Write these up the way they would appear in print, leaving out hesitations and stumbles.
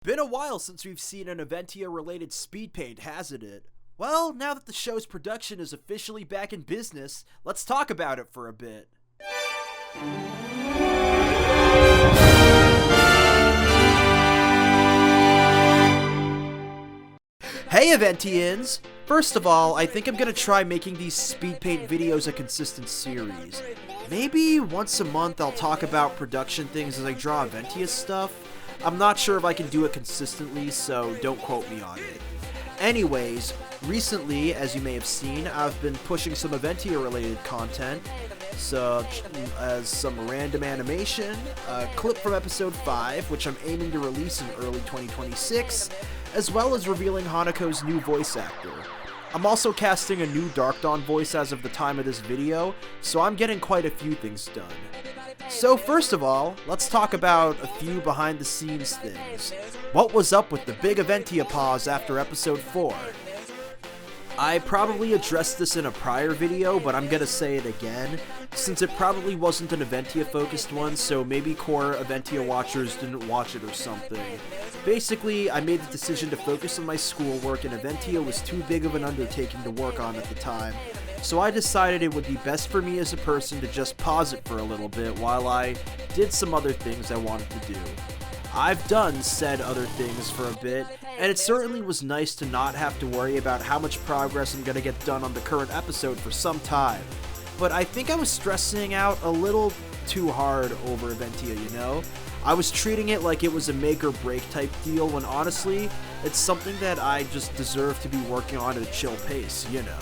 Been a while since we've seen an Aventia-related Speedpaint, hasn't it? Well, now that the show's production is officially back in business, let's talk about it for a bit. Hey Aventians! First of all, I think I'm gonna try making these Speedpaint videos a consistent series. Maybe once a month I'll talk about production things as I draw Aventia stuff. I'm not sure if I can do it consistently, so don't quote me on it. Anyways, recently, as you may have seen, I've been pushing some Aventia-related content, such as some random animation, a clip from episode 5, which I'm aiming to release in early 2026, as well as revealing Hanako's new voice actor. I'm also casting a new Dark Dawn voice as of the time of this video, so I'm getting quite a few things done. So first of all, let's talk about a few behind the scenes things. What was up with the big Aventia pause after episode 4? I probably addressed this in a prior video, but I'm gonna say it again, since it probably wasn't an Aventia focused one, so maybe core Aventia watchers didn't watch it or something. Basically, I made the decision to focus on my schoolwork, and Aventia was too big of an undertaking to work on at the time. So I decided it would be best for me as a person to just pause it for a little bit while I did some other things I wanted to do. I've done said other things for a bit, and it certainly was nice to not have to worry about how much progress I'm gonna get done on the current episode for some time. But I think I was stressing out a little too hard over Aventia, you know? I was treating it like it was a make or break type deal when honestly, it's something that I just deserve to be working on at a chill pace, you know?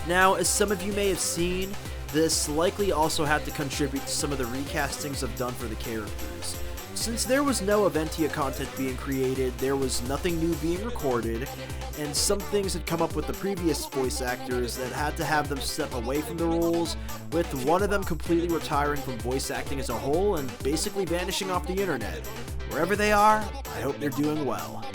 Now, as some of you may have seen, this likely also had to contribute to some of the recastings I've done for the characters. Since there was no Aventia content being created, there was nothing new being recorded, and some things had come up with the previous voice actors that had to have them step away from the roles, with one of them completely retiring from voice acting as a whole and basically vanishing off the internet. Wherever they are, I hope they're doing well.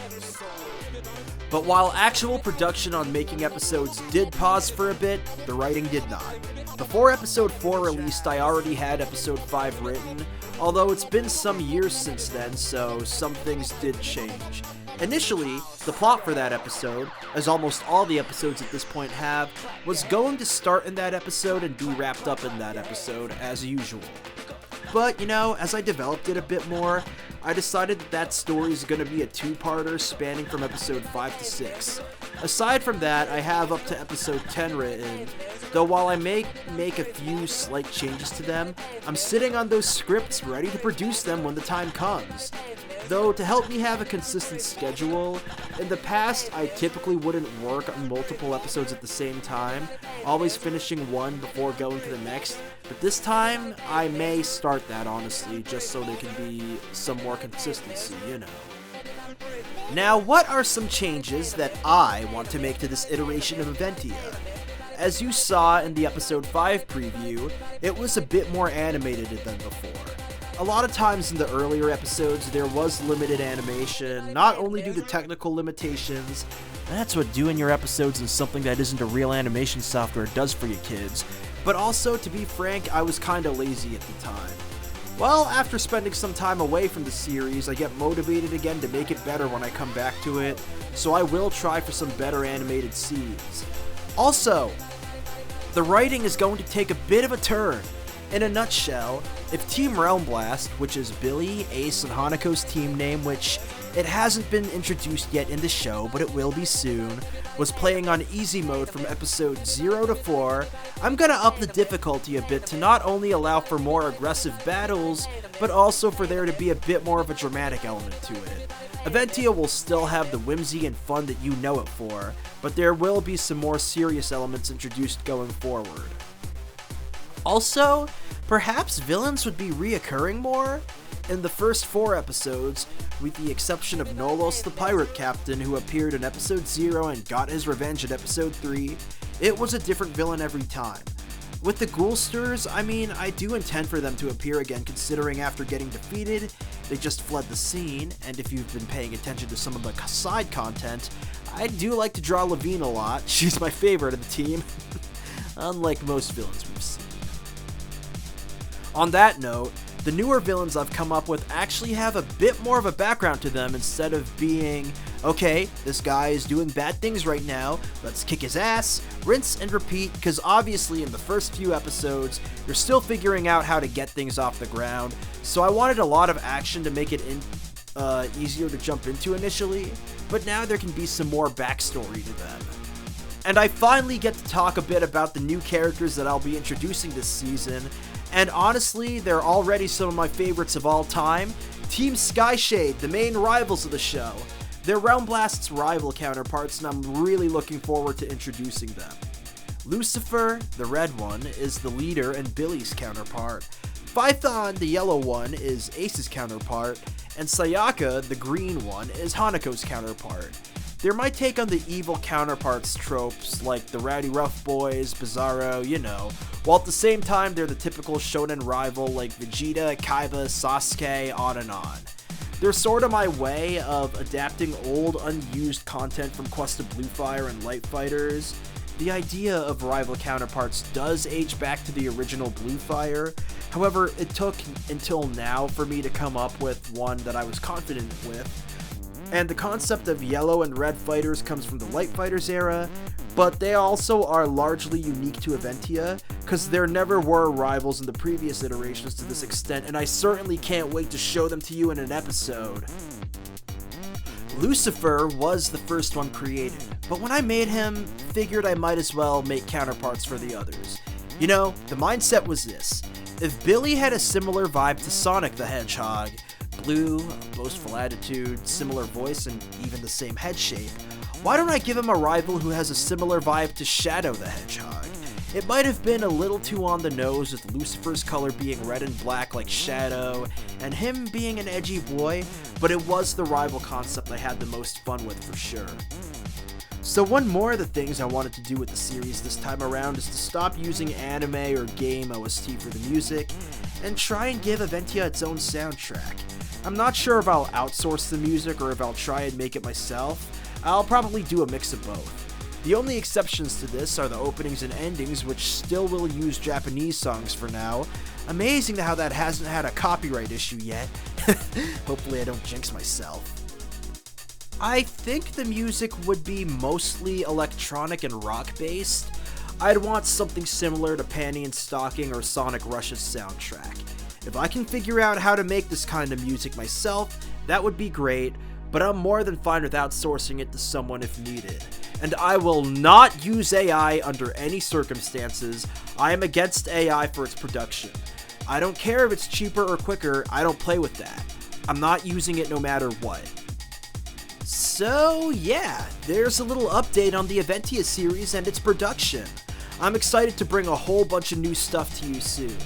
But while actual production on making episodes did pause for a bit, the writing did not. Before episode 4 released, I already had episode 5 written, although it's been some years since then, so some things did change. Initially, the plot for that episode, as almost all the episodes at this point have, was going to start in that episode and be wrapped up in that episode, as usual. But, you know, as I developed it a bit more, I decided that story is going to be a two-parter spanning from episode 5 to 6. Aside from that, I have up to episode 10 written, though while I may make a few slight changes to them, I'm sitting on those scripts ready to produce them when the time comes. Though, to help me have a consistent schedule, in the past I typically wouldn't work on multiple episodes at the same time, always finishing one before going to the next, but this time I may start that honestly, just so there can be some more consistency, you know. Now, what are some changes that I want to make to this iteration of Aventia? As you saw in the episode 5 preview, it was a bit more animated than before. A lot of times in the earlier episodes, there was limited animation, not only due to technical limitations, that's what doing your episodes in something that isn't a real animation software does for you kids, but also, to be frank, I was kinda lazy at the time. Well, after spending some time away from the series, I get motivated again to make it better when I come back to it, so I will try for some better animated scenes. Also, the writing is going to take a bit of a turn. In a nutshell, if Team Realmblast, which is Billy, Ace, and Hanako's team name, which it hasn't been introduced yet in the show, but it will be soon, was playing on easy mode from episode 0 to 4, I'm gonna up the difficulty a bit to not only allow for more aggressive battles, but also for there to be a bit more of a dramatic element to it. Aventia will still have the whimsy and fun that you know it for, but there will be some more serious elements introduced going forward. Also, perhaps villains would be reoccurring more? In the first 4 episodes, with the exception of Nolos the Pirate Captain who appeared in episode 0 and got his revenge in episode 3, it was a different villain every time. With the Ghoulsters, I mean, I do intend for them to appear again considering after getting defeated, they just fled the scene, and if you've been paying attention to some of the side content, I do like to draw Levine a lot, she's my favorite of the team, unlike most villains we've seen. On that note, The newer villains I've come up with actually have a bit more of a background to them instead of being, okay, this guy is doing bad things right now, let's kick his ass, rinse and repeat, because obviously in the first few episodes, you're still figuring out how to get things off the ground, so I wanted a lot of action to make it easier to jump into initially, but now there can be some more backstory to them. And I finally get to talk a bit about the new characters that I'll be introducing this season, and honestly, they're already some of my favorites of all time. Team Skyshade, the main rivals of the show. They're Realmblast's rival counterparts, and I'm really looking forward to introducing them. Lucifer, the red one, is the leader and Billy's counterpart. Python, the yellow one, is Ace's counterpart, and Sayaka, the green one, is Hanako's counterpart. They're my take on the evil counterparts tropes, like the Rowdy Rough Boys, Bizarro, you know, while at the same time they're the typical shonen rival like Vegeta, Kaiba, Sasuke, on and on. They're sort of my way of adapting old, unused content from Quest of Blue Fire and Light Fighters. The idea of rival counterparts does age back to the original Blue Fire, however, it took until now for me to come up with one that I was confident with. And the concept of yellow and red fighters comes from the Light Fighters era, but they also are largely unique to Aventia, because there never were rivals in the previous iterations to this extent, and I certainly can't wait to show them to you in an episode. Lucifer was the first one created, but when I made him, figured I might as well make counterparts for the others. You know, the mindset was this: if Billy had a similar vibe to Sonic the Hedgehog, blue, boastful attitude, similar voice, and even the same head shape, why don't I give him a rival who has a similar vibe to Shadow the Hedgehog? It might have been a little too on the nose with Lucifer's color being red and black like Shadow, and him being an edgy boy, but it was the rival concept I had the most fun with for sure. So one more of the things I wanted to do with the series this time around is to stop using anime or game OST for the music, and try and give Aventia its own soundtrack. I'm not sure if I'll outsource the music or if I'll try and make it myself. I'll probably do a mix of both. The only exceptions to this are the openings and endings, which still will use Japanese songs for now. Amazing how that hasn't had a copyright issue yet. Hopefully I don't jinx myself. I think the music would be mostly electronic and rock based. I'd want something similar to Panty and Stocking or Sonic Rush's soundtrack. If I can figure out how to make this kind of music myself, that would be great, but I'm more than fine with outsourcing it to someone if needed. And I will not use AI under any circumstances. I am against AI for its production. I don't care if it's cheaper or quicker, I don't play with that. I'm not using it no matter what. So yeah, there's a little update on the Aventia series and its production. I'm excited to bring a whole bunch of new stuff to you soon.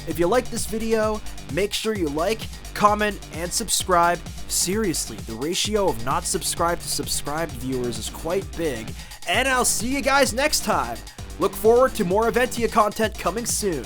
If you like this video, make sure you like, comment, and subscribe. Seriously, the ratio of not subscribed to subscribed viewers is quite big, and I'll see you guys next time. Look forward to more Aventia content coming soon.